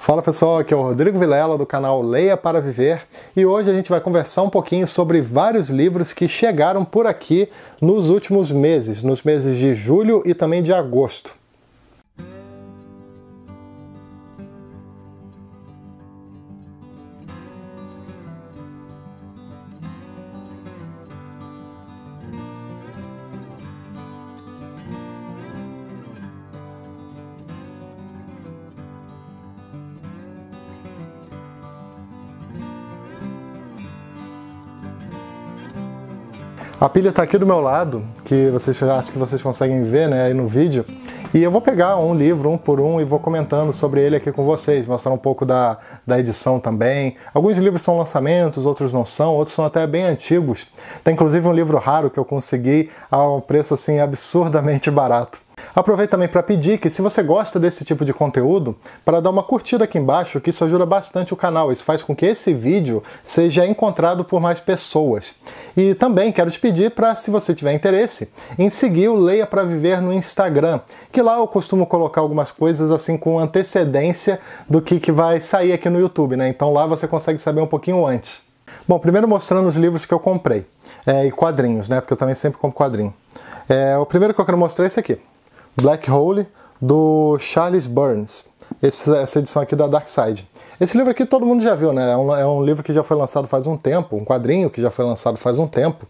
Fala pessoal, aqui é o Rodrigo Vilela do canal Leia para Viver e hoje a gente vai conversar um pouquinho sobre vários livros que chegaram por aqui nos últimos meses, nos meses de julho e também de agosto. A pilha está aqui do meu lado, que acho que vocês conseguem ver, né, aí no vídeo. E eu vou pegar um livro, um por um, e vou comentando sobre ele aqui com vocês, mostrar um pouco da edição também. Alguns livros são lançamentos, outros não são, outros são até bem antigos. Tem inclusive um livro raro que eu consegui a um preço assim absurdamente barato. Aproveito também para pedir que, se você gosta desse tipo de conteúdo, para dar uma curtida aqui embaixo, que isso ajuda bastante o canal. Isso faz com que esse vídeo seja encontrado por mais pessoas. E também quero te pedir para, se você tiver interesse, em seguir o Leia para Viver no Instagram, que lá eu costumo colocar algumas coisas assim com antecedência do que vai sair aqui no YouTube, né? Então lá você consegue saber um pouquinho antes. Bom, primeiro mostrando os livros que eu comprei, e quadrinhos, né? Porque eu também sempre compro quadrinho. O primeiro que eu quero mostrar é esse aqui. Black Hole, do Charles Burns. Essa edição aqui da Dark Side. Esse livro aqui todo mundo já viu, né? É um livro que já foi lançado faz um tempo, um quadrinho que já foi lançado faz um tempo,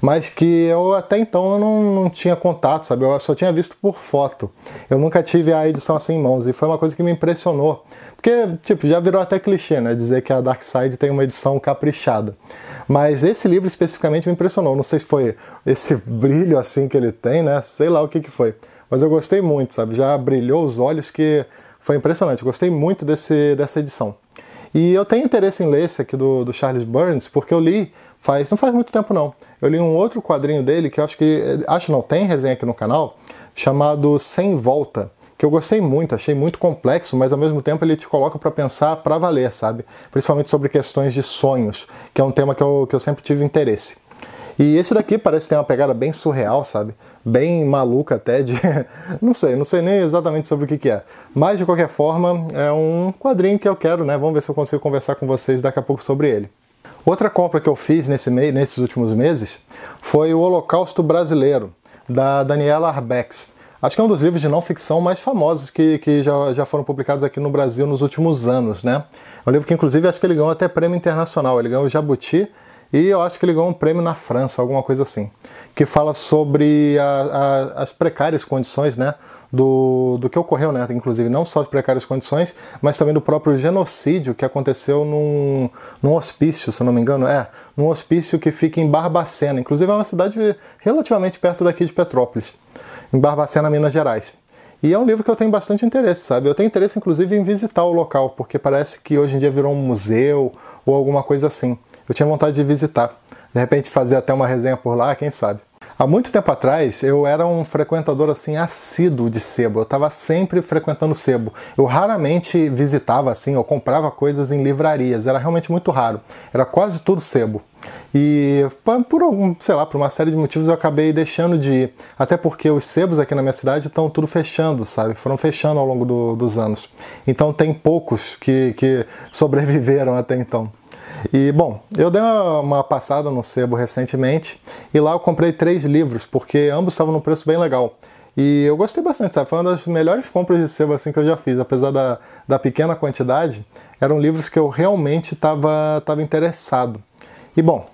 mas que eu até então eu não tinha contato, sabe? Eu só tinha visto por foto. Eu nunca tive a edição assim em mãos e foi uma coisa que me impressionou. Porque, tipo, já virou até clichê, né? Dizer que a Dark Side tem uma edição caprichada. Mas esse livro especificamente me impressionou. Não sei se foi esse brilho assim que ele tem, né? Sei lá o que foi. Mas eu gostei muito, sabe? Já brilhou os olhos, que foi impressionante. Eu gostei muito dessa edição. E eu tenho interesse em ler esse aqui do Charles Burns, porque eu li não faz muito tempo não. Eu li um outro quadrinho dele, que não, tem resenha aqui no canal, chamado Sem Volta, que eu gostei muito, achei muito complexo, mas ao mesmo tempo ele te coloca para pensar para valer, sabe? Principalmente sobre questões de sonhos, que é um tema que eu sempre tive interesse. E esse daqui parece ter uma pegada bem surreal, sabe? Bem maluca até, não sei nem exatamente sobre o que é. Mas, de qualquer forma, é um quadrinho que eu quero, né? Vamos ver se eu consigo conversar com vocês daqui a pouco sobre ele. Outra compra que eu fiz nesses últimos meses foi o Holocausto Brasileiro, da Daniela Arbex. Acho que é um dos livros de não ficção mais famosos que já foram publicados aqui no Brasil nos últimos anos, né? É um livro que, inclusive, acho que ele ganhou até prêmio internacional. Ele ganhou o Jabuti, e eu acho que ele ganhou um prêmio na França, alguma coisa assim, que fala sobre as precárias condições, né, do que ocorreu, né, inclusive não só as precárias condições, mas também do próprio genocídio que aconteceu num hospício, se eu não me engano, num hospício que fica em Barbacena, inclusive é uma cidade relativamente perto daqui de Petrópolis, em Barbacena, Minas Gerais. E é um livro que eu tenho bastante interesse, sabe? Eu tenho interesse, inclusive, em visitar o local, porque parece que hoje em dia virou um museu ou alguma coisa assim. Eu tinha vontade de visitar. De repente fazer até uma resenha por lá, quem sabe. Há muito tempo atrás, eu era um frequentador assim assíduo de sebo. Eu estava sempre frequentando sebo. Eu raramente visitava assim, ou comprava coisas em livrarias. Era realmente muito raro. Era quase tudo sebo. E por uma série de motivos eu acabei deixando de ir. Até porque os sebos aqui na minha cidade estão tudo fechando, sabe? Foram fechando ao longo dos anos. Então tem poucos que sobreviveram até então. E, bom, eu dei uma passada no sebo recentemente e lá eu comprei 3 livros, porque ambos estavam num preço bem legal. E eu gostei bastante, sabe? Foi uma das melhores compras de sebo assim que eu já fiz, apesar da pequena quantidade, eram livros que eu realmente estava interessado. E, bom,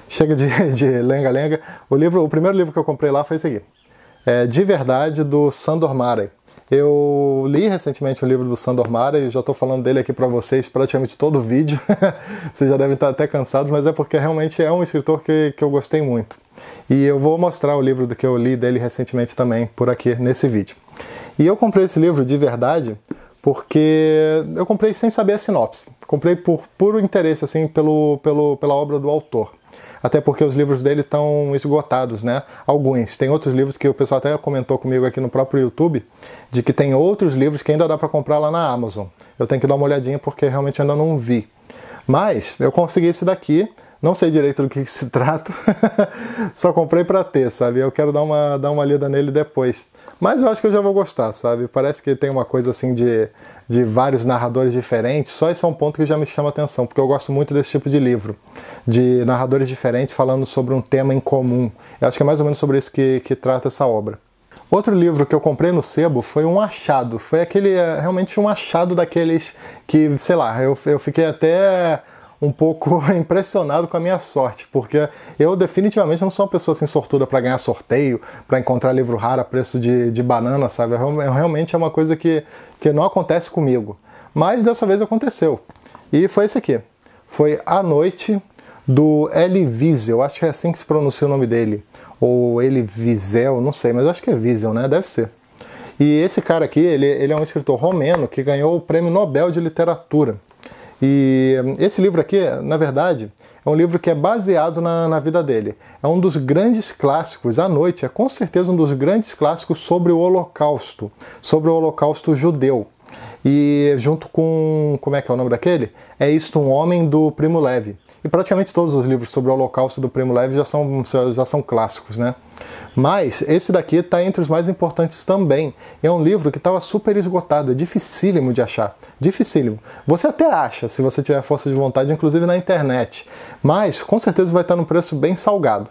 chega de lenga-lenga. O primeiro livro que eu comprei lá foi esse aqui. De Verdade, do Sandor Mare. Eu li recentemente o livro do Sandor Mare e já estou falando dele aqui para vocês praticamente todo o vídeo. Vocês já devem estar até cansados, mas é porque realmente é um escritor que eu gostei muito. E eu vou mostrar o livro que eu li dele recentemente também por aqui nesse vídeo. E eu comprei esse livro De Verdade porque eu comprei sem saber a sinopse. Comprei por puro interesse assim, pela obra do autor. Até porque os livros dele estão esgotados, né? Alguns. Tem outros livros que o pessoal até comentou comigo aqui no próprio YouTube, de que tem outros livros que ainda dá para comprar lá na Amazon. Eu tenho que dar uma olhadinha porque realmente ainda não vi. Mas eu consegui esse daqui Não sei direito do que se trata, só comprei pra ter, sabe? Eu quero dar uma lida nele depois. Mas eu acho que eu já vou gostar, sabe? Parece que tem uma coisa assim de vários narradores diferentes, só esse é um ponto que já me chama a atenção, porque eu gosto muito desse tipo de livro, de narradores diferentes falando sobre um tema em comum. Eu acho que é mais ou menos sobre isso que trata essa obra. Outro livro que eu comprei no sebo foi um achado, foi realmente um achado daqueles que, sei lá, eu fiquei até um pouco impressionado com a minha sorte, porque eu definitivamente não sou uma pessoa assim sortuda para ganhar sorteio, para encontrar livro raro a preço de banana, sabe? Realmente é uma coisa que não acontece comigo. Mas dessa vez aconteceu. E foi esse aqui. Foi A Noite, do Elie Wiesel, acho que é assim que se pronuncia o nome dele. Ou Elie Wiesel, não sei, mas acho que é Wiesel, né? Deve ser. E esse cara aqui, ele é um escritor romeno que ganhou o Prêmio Nobel de Literatura. E esse livro aqui, na verdade, é um livro que é baseado na vida dele. É um dos grandes clássicos, A Noite, é com certeza um dos grandes clássicos sobre o Holocausto judeu. E junto com, como é que é o nome daquele? É Isto, um Homem, do Primo Levi. E praticamente todos os livros sobre o Holocausto do Primo Levi já são clássicos, né? Mas esse daqui está entre os mais importantes também. É um livro que estava super esgotado, é dificílimo de achar. Dificílimo. Você até acha, se você tiver força de vontade, inclusive na internet. Mas com certeza vai estar num preço bem salgado.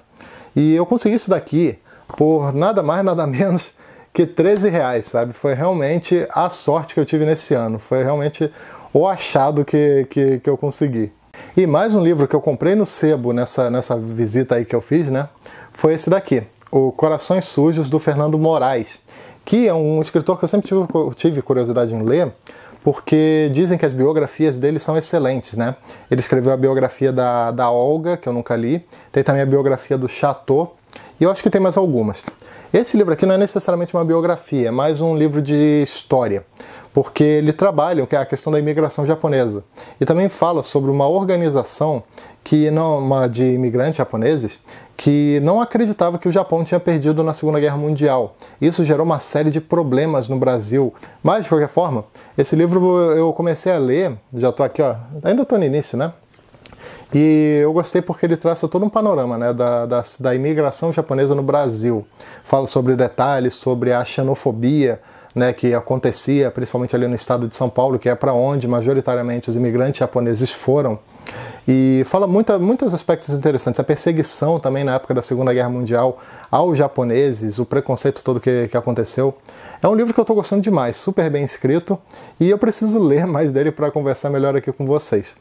E eu consegui isso daqui por nada mais, nada menos que R$13, sabe? Foi realmente a sorte que eu tive nesse ano. Foi realmente o achado que eu consegui. E mais um livro que eu comprei no sebo nessa visita aí que eu fiz, né? Foi esse daqui, o Corações Sujos, do Fernando Moraes, que é um escritor que eu sempre tive curiosidade em ler, porque dizem que as biografias dele são excelentes, né? Ele escreveu a biografia da Olga, que eu nunca li, tem também a biografia do Chateau, e eu acho que tem mais algumas. Esse livro aqui não é necessariamente uma biografia, é mais um livro de história, porque ele trabalha a questão da imigração japonesa. E também fala sobre uma organização de imigrantes japoneses que não acreditava que o Japão tinha perdido na Segunda Guerra Mundial. Isso gerou uma série de problemas no Brasil. Mas, de qualquer forma, esse livro eu comecei a ler, já estou aqui, ó, ainda estou no início, né? E eu gostei porque ele traça todo um panorama, né, da imigração japonesa no Brasil. Fala sobre detalhes, sobre a xenofobia, né, que acontecia principalmente ali no estado de São Paulo, que é para onde majoritariamente os imigrantes japoneses foram. E fala muitos aspectos interessantes. A perseguição também na época da Segunda Guerra Mundial aos japoneses, o preconceito todo que aconteceu. É um livro que eu estou gostando demais, super bem escrito, e eu preciso ler mais dele para conversar melhor aqui com vocês.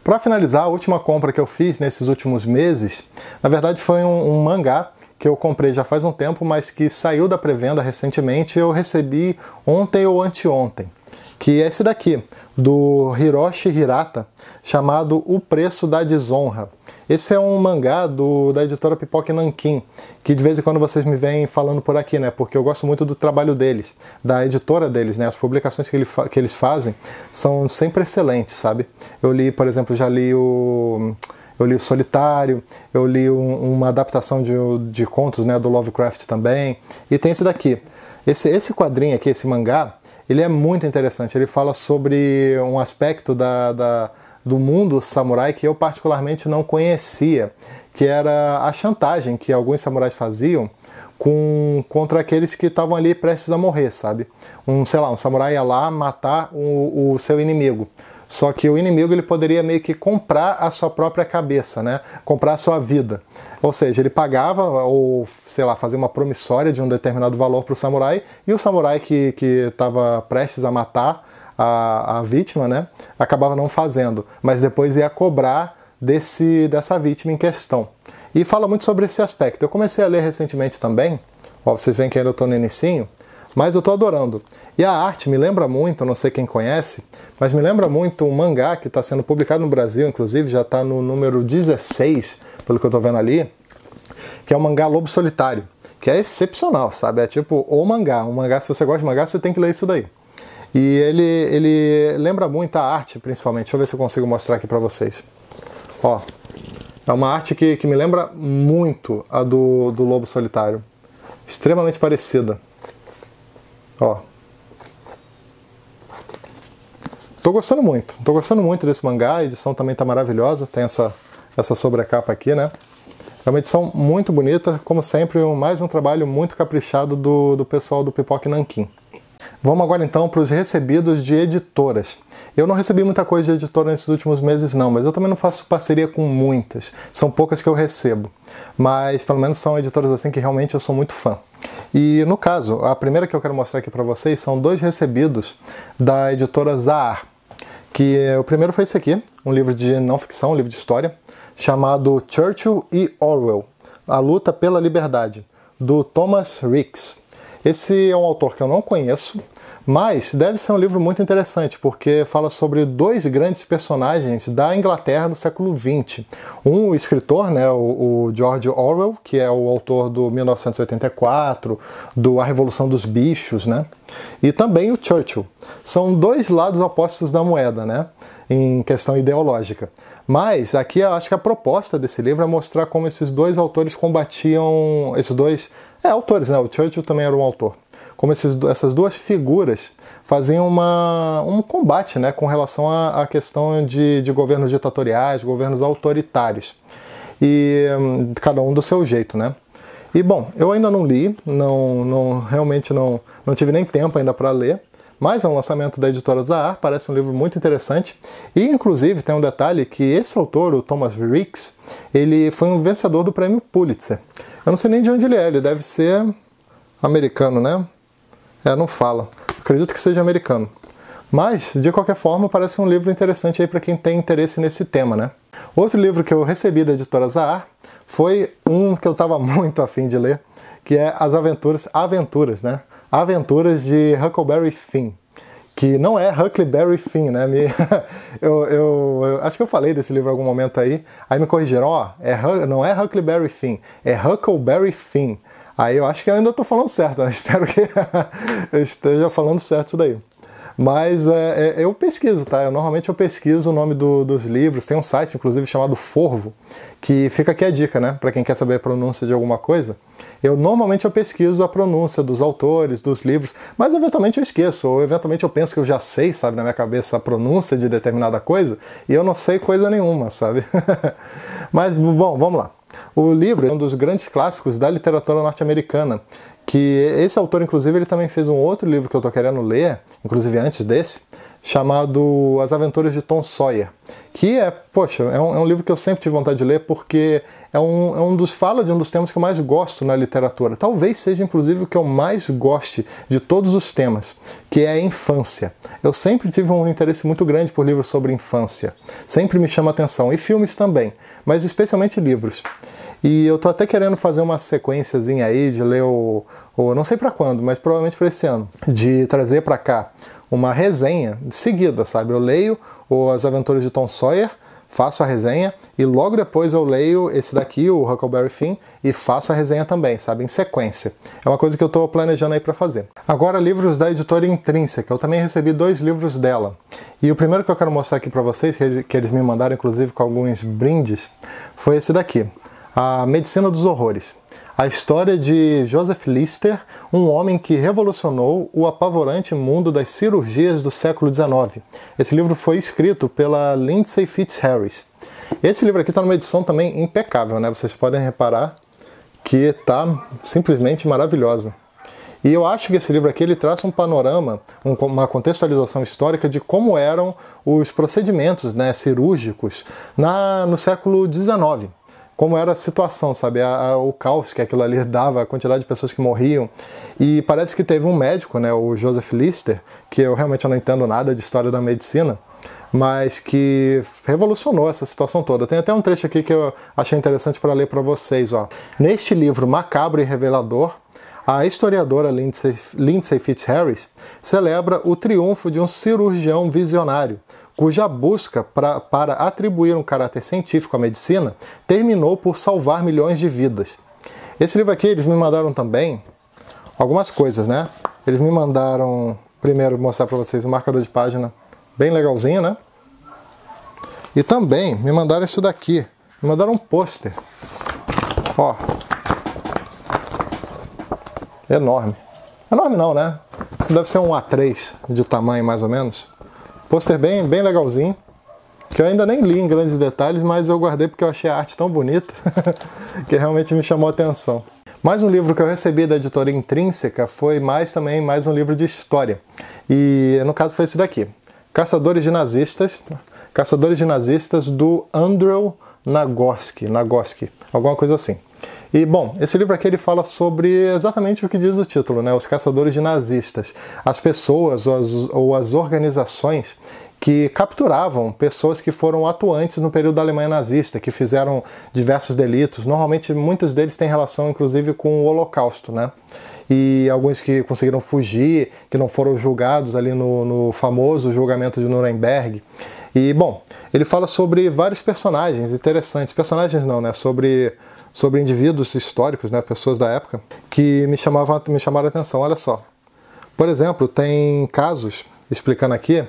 Para finalizar, a última compra que eu fiz nesses últimos meses, na verdade foi um mangá que eu comprei já faz um tempo, mas que saiu da pré-venda recentemente e eu recebi ontem ou anteontem, que é esse daqui, do Hiroshi Hirata, chamado O Preço da Desonra. Esse é um mangá da editora Pipoca Nanquim, que de vez em quando vocês me vêm falando por aqui, né? Porque eu gosto muito do trabalho deles, da editora deles, né? As publicações que eles fazem são sempre excelentes, sabe? Eu li, por exemplo, eu li o Solitário, eu li uma adaptação de contos, né, do Lovecraft também, e tem esse daqui. Esse quadrinho aqui, esse mangá, ele é muito interessante. Ele fala sobre um aspecto do mundo samurai que eu particularmente não conhecia, que era a chantagem que alguns samurais faziam contra aqueles que estavam ali prestes a morrer, sabe? Um samurai ia lá matar o seu inimigo. Só que o inimigo ele poderia meio que comprar a sua própria cabeça, né? Comprar a sua vida. Ou seja, ele pagava ou, fazia uma promissória de um determinado valor para o samurai, e o samurai que estava prestes a matar a vítima, né, acabava não fazendo, mas depois ia cobrar dessa vítima em questão. E fala muito sobre esse aspecto. Eu comecei a ler recentemente também, ó, vocês veem que ainda estou no inicinho, mas eu estou adorando. E a arte me lembra muito, não sei quem conhece, mas me lembra muito um mangá que está sendo publicado no Brasil, inclusive já está no número 16, pelo que eu estou vendo ali, que é o mangá Lobo Solitário, que é excepcional, sabe? É tipo o mangá. Um mangá, se você gosta de mangá, você tem que ler isso daí. E ele lembra muito a arte, principalmente. Deixa eu ver se eu consigo mostrar aqui pra vocês. Ó, é uma arte que me lembra muito a do Lobo Solitário. Extremamente parecida. Ó. Tô gostando muito desse mangá. A edição também tá maravilhosa. Tem essa essa sobrecapa aqui, né? É uma edição muito bonita, como sempre, mais um trabalho muito caprichado do pessoal do Pipoca Nanquim. Vamos agora então para os recebidos de editoras. Eu não recebi muita coisa de editora nesses últimos meses não, mas eu também não faço parceria com muitas. São poucas que eu recebo, mas pelo menos são editoras assim que realmente eu sou muito fã. E no caso, a primeira que eu quero mostrar aqui para vocês são dois recebidos da editora Zahar. Que o primeiro foi esse aqui, um livro de não ficção, um livro de história, chamado Churchill e Orwell, A Luta pela Liberdade, do Thomas Ricks. Esse é um autor que eu não conheço, mas deve ser um livro muito interessante, porque fala sobre dois grandes personagens da Inglaterra do século XX. Um, o escritor, né, o George Orwell, que é o autor do 1984, do A Revolução dos Bichos, né? E também o Churchill. São dois lados opostos da moeda, né? Em questão ideológica. Mas aqui eu acho que a proposta desse livro é mostrar como esses dois autores combatiam... Esses dois... autores, né? O Churchill também era um autor. Como essas duas figuras faziam um combate, né? Com relação à questão de governos ditatoriais, governos autoritários. E cada um do seu jeito, né? E bom, eu ainda não li, realmente não tive nem tempo ainda para ler, mas é um lançamento da editora Zahar, parece um livro muito interessante. E inclusive tem um detalhe que esse autor, o Thomas Ricks, ele foi um vencedor do prêmio Pulitzer. Eu não sei nem de onde ele deve ser americano, né? Não fala. Acredito que seja americano. Mas, de qualquer forma, parece um livro interessante aí para quem tem interesse nesse tema, né? Outro livro que eu recebi da editora Zahar foi um que eu estava muito afim de ler, que é As Aventuras, né? Aventuras de Huckleberry Finn, que não é Huckleberry Finn, né? Eu acho que eu falei desse livro em algum momento aí me corrigiram, não é Huckleberry Finn, é Huckleberry Finn. Aí eu acho que eu ainda estou falando certo, né? Espero que eu esteja falando certo isso daí. Mas eu pesquiso, tá? Normalmente eu pesquiso o nome dos livros. Tem um site, inclusive, chamado Forvo, que fica aqui a dica, né? Para quem quer saber a pronúncia de alguma coisa. Normalmente eu pesquiso a pronúncia dos autores, dos livros, mas eventualmente eu esqueço, ou eventualmente eu penso que eu já sei, sabe, na minha cabeça a pronúncia de determinada coisa, e eu não sei coisa nenhuma, sabe? Mas, bom, vamos lá. O livro é um dos grandes clássicos da literatura norte-americana, que esse autor, inclusive, ele também fez um outro livro que eu tô querendo ler, inclusive antes desse, chamado As Aventuras de Tom Sawyer, que é um livro que eu sempre tive vontade de ler, porque fala de um dos temas que eu mais gosto na literatura, talvez seja, inclusive, o que eu mais goste de todos os temas, que é a infância. Eu sempre tive um interesse muito grande por livros sobre infância, sempre me chama atenção, e filmes também, mas especialmente livros. E eu tô até querendo fazer uma sequenciazinha aí de ler não sei pra quando, mas provavelmente pra esse ano, de trazer pra cá uma resenha seguida, sabe? Eu leio As Aventuras de Tom Sawyer, faço a resenha e logo depois eu leio esse daqui, o Huckleberry Finn, e faço a resenha também, sabe? Em sequência. É uma coisa que eu tô planejando aí pra fazer. Agora, livros da editora Intrínseca. Eu também recebi 2 livros dela. E o primeiro que eu quero mostrar aqui pra vocês, que eles me mandaram inclusive com alguns brindes, foi esse daqui. A Medicina dos Horrores. A história de Joseph Lister, um homem que revolucionou o apavorante mundo das cirurgias do século XIX. Esse livro foi escrito pela Lindsay Fitzharris. Esse livro aqui está numa edição também impecável, né? Vocês podem reparar que está simplesmente maravilhosa. E eu acho que esse livro aqui ele traz um panorama, uma contextualização histórica de como eram os procedimentos, né, cirúrgicos no século XIX. Como era a situação, sabe? O caos que aquilo ali dava, a quantidade de pessoas que morriam. E parece que teve um médico, né, o Joseph Lister, que eu realmente não entendo nada de história da medicina, mas que revolucionou essa situação toda. Tem até um trecho aqui que eu achei interessante para ler para vocês. Ó. Neste livro macabro e revelador, a historiadora Lindsay Fitzharris celebra o triunfo de um cirurgião visionário, cuja busca para atribuir um caráter científico à medicina terminou por salvar milhões de vidas. Esse livro aqui, eles me mandaram também algumas coisas, né? Eles me mandaram, primeiro, mostrar para vocês um marcador de página bem legalzinho, né? E também me mandaram isso daqui, me mandaram um pôster. Ó. Enorme. Enorme não, né? Isso deve ser um A3 de tamanho, mais ou menos. Pôster bem legalzinho, que eu ainda nem li em grandes detalhes, mas eu guardei porque eu achei a arte tão bonita que realmente me chamou a atenção. Mais um livro que eu recebi da editora Intrínseca foi mais um livro de história. E no caso foi esse daqui, Caçadores de Nazistas do Andrew Nagoski, alguma coisa assim. E, bom, esse livro aqui ele fala sobre exatamente o que diz o título, né? Os caçadores de nazistas. As pessoas ou as organizações que capturavam pessoas que foram atuantes no período da Alemanha nazista, que fizeram diversos delitos. Normalmente, muitos deles têm relação, inclusive, com o Holocausto, né? E alguns que conseguiram fugir, que não foram julgados ali no famoso julgamento de Nuremberg. E, bom, ele fala sobre vários personagens interessantes. Personagens não, né? Sobre indivíduos históricos, né? Pessoas da época, que me chamaram a atenção. Olha só. Por exemplo, tem casos, explicando aqui,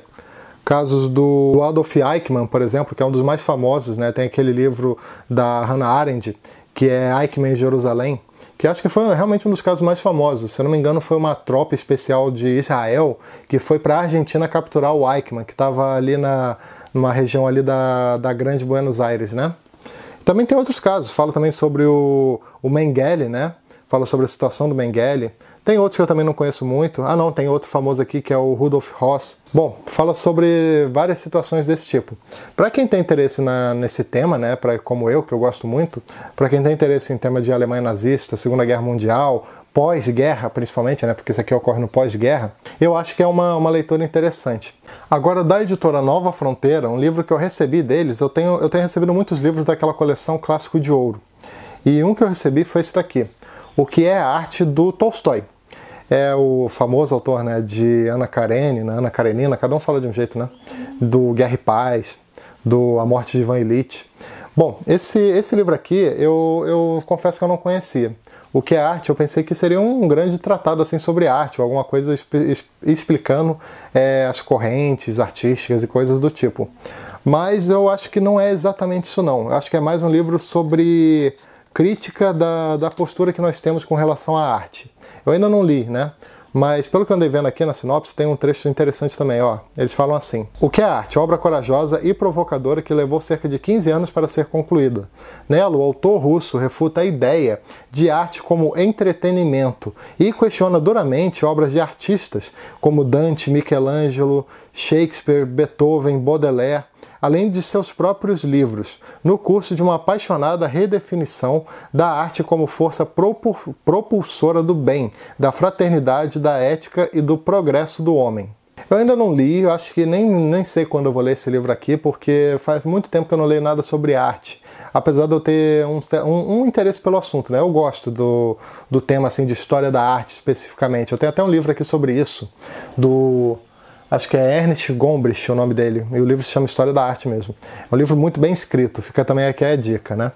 casos do Adolf Eichmann, por exemplo, que é um dos mais famosos, né? Tem aquele livro da Hannah Arendt, que é Eichmann em Jerusalém, que acho que foi realmente um dos casos mais famosos. Se eu não me engano, foi uma tropa especial de Israel que foi para a Argentina capturar o Eichmann, que estava ali numa região ali da Grande Buenos Aires, né? Também tem outros casos, fala também sobre o Mengele, né? Fala sobre a situação do Mengele. Tem outros que eu também não conheço muito. Ah não, tem outro famoso aqui que é o Rudolf Höss. Bom, fala sobre várias situações desse tipo. Para quem tem interesse nesse tema, né, como eu, que eu gosto muito, para quem tem interesse em tema de Alemanha nazista, Segunda Guerra Mundial, pós-guerra principalmente, né, porque isso aqui ocorre no pós-guerra, eu acho que é uma leitura interessante. Agora, da editora Nova Fronteira, um livro que eu recebi deles, eu tenho recebido muitos livros daquela coleção Clássico de Ouro. E um que eu recebi foi esse daqui, O que é a Arte, do Tolstói. É o famoso autor, né, de Ana Karenina, cada um fala de um jeito, né? Do Guerra e Paz, do A Morte de Ivan Ilitch. Bom, esse livro aqui eu confesso que eu não conhecia. O que é arte, eu pensei que seria um grande tratado assim sobre arte, ou alguma coisa explicando as correntes artísticas e coisas do tipo. Mas eu acho que não é exatamente isso não. Eu acho que é mais um livro sobre crítica da postura que nós temos com relação à arte. Eu ainda não li, né? Mas pelo que eu andei vendo aqui na sinopse, tem um trecho interessante também, ó. Eles falam assim: o que é arte? Obra corajosa e provocadora que levou cerca de 15 anos para ser concluída. Nela, o autor russo refuta a ideia de arte como entretenimento e questiona duramente obras de artistas como Dante, Michelangelo, Shakespeare, Beethoven, Baudelaire, além de seus próprios livros, no curso de uma apaixonada redefinição da arte como força propulsora do bem, da fraternidade, da ética e do progresso do homem. Eu ainda não li, eu acho que nem sei quando eu vou ler esse livro aqui, porque faz muito tempo que eu não leio nada sobre arte, apesar de eu ter um interesse pelo assunto, né? Eu gosto do tema assim, de história da arte especificamente. Eu tenho até um livro aqui sobre isso, acho que é Ernest Gombrich o nome dele, e o livro se chama História da Arte mesmo. É um livro muito bem escrito, fica também aqui a dica, né?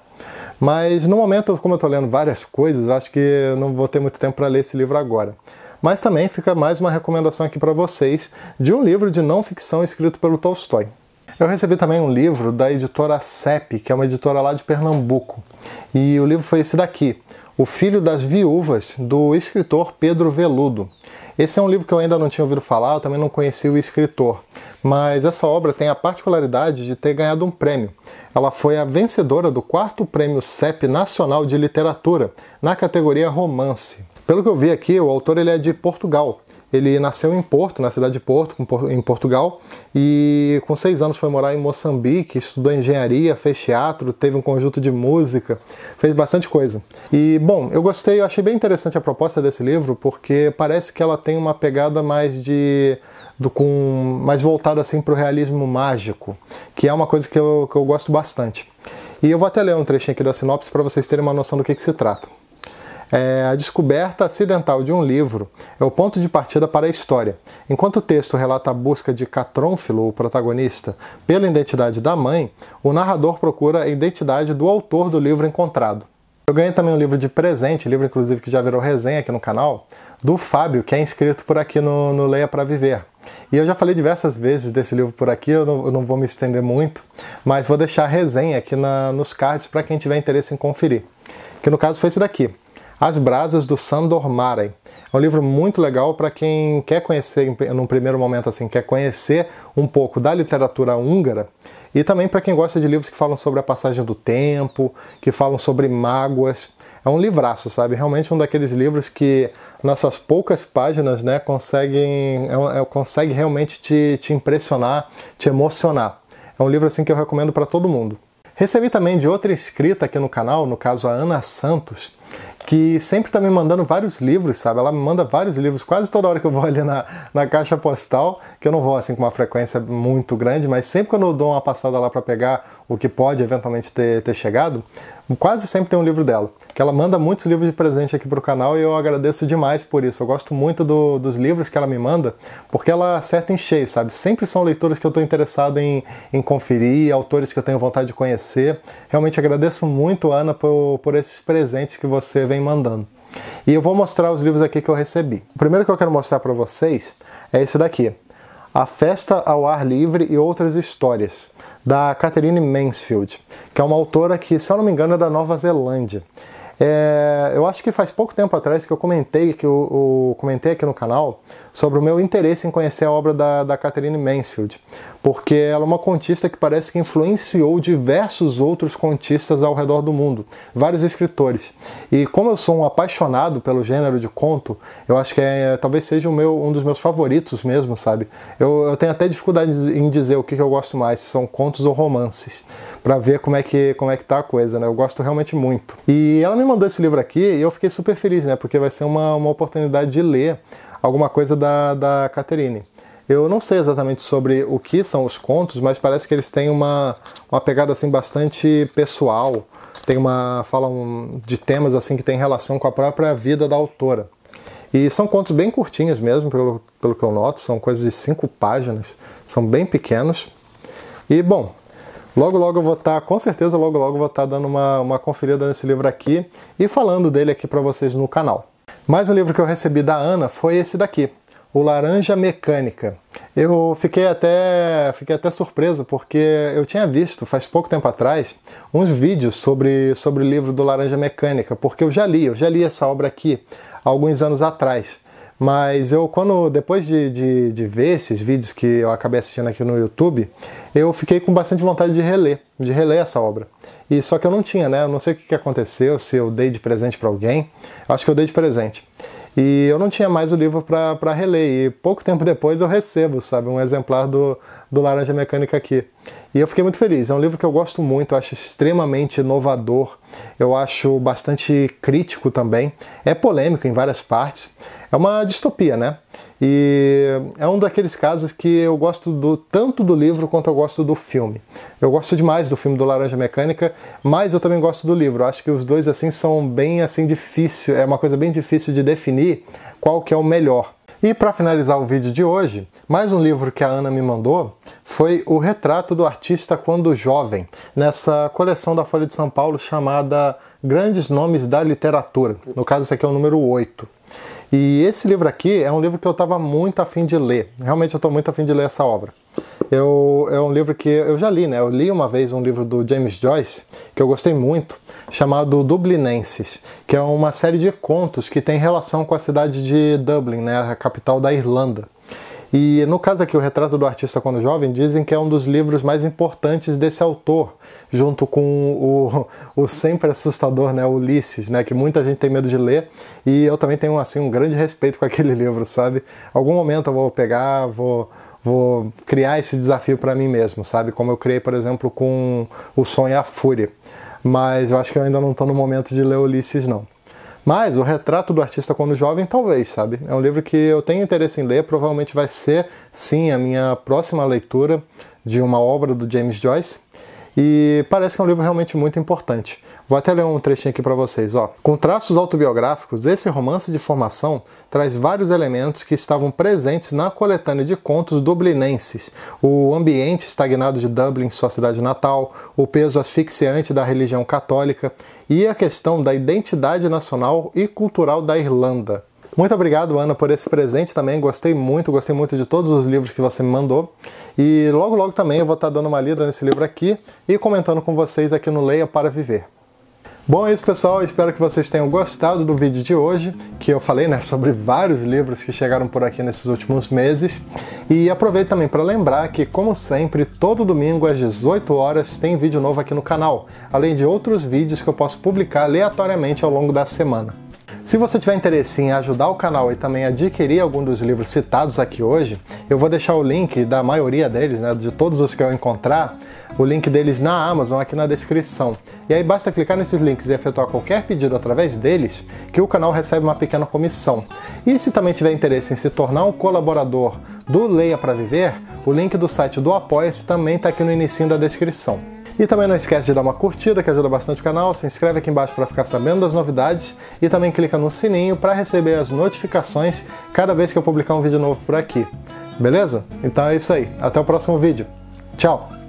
Mas no momento, como eu estou lendo várias coisas, acho que não vou ter muito tempo para ler esse livro agora. Mas também fica mais uma recomendação aqui para vocês de um livro de não ficção escrito pelo Tolstói. Eu recebi também um livro da editora CEP, que é uma editora lá de Pernambuco. E o livro foi esse daqui, O Filho das Viúvas, do escritor Pedro Veludo. Esse é um livro que eu ainda não tinha ouvido falar, eu também não conhecia o escritor. Mas essa obra tem a particularidade de ter ganhado um prêmio. Ela foi a vencedora do 4º Prêmio CEP Nacional de Literatura, na categoria Romance. Pelo que eu vi aqui, o autor ele é de Portugal. Ele nasceu em Porto, na cidade de Porto, em Portugal, e com 6 anos foi morar em Moçambique, estudou engenharia, fez teatro, teve um conjunto de música, fez bastante coisa. E, bom, eu gostei, eu achei bem interessante a proposta desse livro, porque parece que ela tem uma pegada mais mais voltada assim para o realismo mágico, que é uma coisa que eu gosto bastante. E eu vou até ler um trechinho aqui da sinopse para vocês terem uma noção do que se trata. A descoberta acidental de um livro é o ponto de partida para a história. Enquanto o texto relata a busca de Catrônfilo, o protagonista, pela identidade da mãe, o narrador procura a identidade do autor do livro encontrado. Eu ganhei também um livro de presente, livro inclusive que já virou resenha aqui no canal, do Fábio, que é inscrito por aqui no Leia Pra Viver. E eu já falei diversas vezes desse livro por aqui, eu não vou me estender muito, mas vou deixar a resenha aqui nos cards para quem tiver interesse em conferir. Que no caso foi esse daqui. As Brasas, do Sándor Márai. É um livro muito legal para quem quer conhecer, num primeiro momento assim, quer conhecer um pouco da literatura húngara E também para quem gosta de livros que falam sobre a passagem do tempo, que falam sobre mágoas. É um livraço, sabe? Realmente um daqueles livros que, nessas poucas páginas, né, consegue realmente te impressionar, te emocionar. É um livro assim que eu recomendo para todo mundo. Recebi também de outra inscrita aqui no canal, no caso a Ana Santos, que sempre está me mandando vários livros, sabe? Ela me manda vários livros quase toda hora que eu vou ali na caixa postal, que eu não vou assim com uma frequência muito grande, mas sempre quando eu dou uma passada lá para pegar o que pode eventualmente ter chegado, quase sempre tem um livro dela. Que ela manda muitos livros de presente aqui para o canal e eu agradeço demais por isso. Eu gosto muito dos livros que ela me manda, porque ela acerta em cheio, sabe? Sempre são leituras que eu estou interessado em conferir, autores que eu tenho vontade de conhecer. Realmente agradeço muito, Ana, por esses presentes que você vem mandando. E eu vou mostrar os livros aqui que eu recebi. O primeiro que eu quero mostrar para vocês é esse daqui. A Festa ao Ar Livre e Outras Histórias, da Katherine Mansfield, que é uma autora que, se eu não me engano, é da Nova Zelândia. Eu acho que faz pouco tempo atrás que eu comentei, comentei aqui no canal sobre o meu interesse em conhecer a obra da Katherine Mansfield, porque ela é uma contista que parece que influenciou diversos outros contistas ao redor do mundo, vários escritores. E como eu sou um apaixonado pelo gênero de conto, eu acho que talvez seja um dos meus favoritos mesmo, sabe? Eu tenho até dificuldade em dizer o que eu gosto mais, se são contos ou romances, para ver como é que tá a coisa, né? Eu gosto realmente muito. E ela me mandou esse livro aqui e eu fiquei super feliz, né? Porque vai ser uma oportunidade de ler alguma coisa da Katherine. Eu não sei exatamente sobre o que são os contos, mas parece que eles têm uma pegada assim bastante pessoal. Falam de temas assim que tem relação com a própria vida da autora. E são contos bem curtinhos mesmo, pelo que eu noto, são coisas de 5 páginas, são bem pequenos. E bom, logo eu vou estar, com certeza logo eu vou estar dando uma conferida nesse livro aqui e falando dele aqui para vocês no canal. Mais um livro que eu recebi da Ana foi esse daqui, O Laranja Mecânica. Eu fiquei até surpreso porque eu tinha visto, faz pouco tempo atrás, uns vídeos sobre o livro do Laranja Mecânica, porque eu já li essa obra aqui há alguns anos atrás. Mas depois de ver esses vídeos que eu acabei assistindo aqui no YouTube, eu fiquei com bastante vontade de reler essa obra. E só que eu não tinha, né? Eu não sei o que aconteceu, se eu dei de presente para alguém. Acho que eu dei de presente. E eu não tinha mais o livro para reler. E pouco tempo depois eu recebo, sabe, um exemplar do Laranja Mecânica aqui. E eu fiquei muito feliz. É um livro que eu gosto muito, eu acho extremamente inovador. Eu acho bastante crítico também. É polêmico em várias partes. É uma distopia, né? E é um daqueles casos que eu gosto tanto do livro quanto eu gosto do filme. Eu gosto demais do filme do Laranja Mecânica, mas eu também gosto do livro. Eu acho que os dois assim são bem assim difícil, é uma coisa bem difícil de definir qual que é o melhor. E para finalizar o vídeo de hoje, mais um livro que a Ana me mandou foi O Retrato do Artista Quando Jovem, nessa coleção da Folha de São Paulo chamada Grandes Nomes da Literatura. No caso, esse aqui é o número 8. E esse livro aqui é um livro que eu estava muito afim de ler. Realmente eu estou muito afim de ler essa obra. É um livro que eu já li, né? Eu li uma vez um livro do James Joyce, que eu gostei muito, chamado Dublinenses, que é uma série de contos que tem relação com a cidade de Dublin, né? A capital da Irlanda. E no caso aqui, O Retrato do Artista Quando Jovem, dizem que é um dos livros mais importantes desse autor, junto com o sempre assustador, né, Ulisses, né, que muita gente tem medo de ler, e eu também tenho assim um grande respeito com aquele livro, sabe? Algum momento eu vou pegar, vou criar esse desafio para mim mesmo, sabe? Como eu criei, por exemplo, com O Sonho e a Fúria. Mas eu acho que eu ainda não estou no momento de ler Ulisses, não. Mas O Retrato do Artista Quando Jovem, talvez, sabe? É um livro que eu tenho interesse em ler, provavelmente vai ser, sim, a minha próxima leitura de uma obra do James Joyce. E parece que é um livro realmente muito importante. Vou até ler um trechinho aqui para vocês. Ó. Com traços autobiográficos, esse romance de formação traz vários elementos que estavam presentes na coletânea de contos dublinenses. O ambiente estagnado de Dublin, sua cidade natal, o peso asfixiante da religião católica e a questão da identidade nacional e cultural da Irlanda. Muito obrigado, Ana, por esse presente também. Gostei muito de todos os livros que você me mandou. E logo também eu vou estar dando uma lida nesse livro aqui e comentando com vocês aqui no Leia para Viver. Bom, é isso, pessoal. Espero que vocês tenham gostado do vídeo de hoje, que eu falei, né, sobre vários livros que chegaram por aqui nesses últimos meses. E aproveito também para lembrar que, como sempre, todo domingo às 18 horas tem vídeo novo aqui no canal, além de outros vídeos que eu posso publicar aleatoriamente ao longo da semana. Se você tiver interesse em ajudar o canal e também adquirir algum dos livros citados aqui hoje, eu vou deixar o link da maioria deles, né, de todos os que eu encontrar, o link deles na Amazon aqui na descrição. E aí basta clicar nesses links e efetuar qualquer pedido através deles, que o canal recebe uma pequena comissão. E se também tiver interesse em se tornar um colaborador do Leia para Viver, o link do site do Apoia-se também está aqui no inicinho da descrição. E também não esquece de dar uma curtida, que ajuda bastante o canal, se inscreve aqui embaixo para ficar sabendo das novidades e também clica no sininho para receber as notificações cada vez que eu publicar um vídeo novo por aqui. Beleza? Então é isso aí. Até o próximo vídeo. Tchau!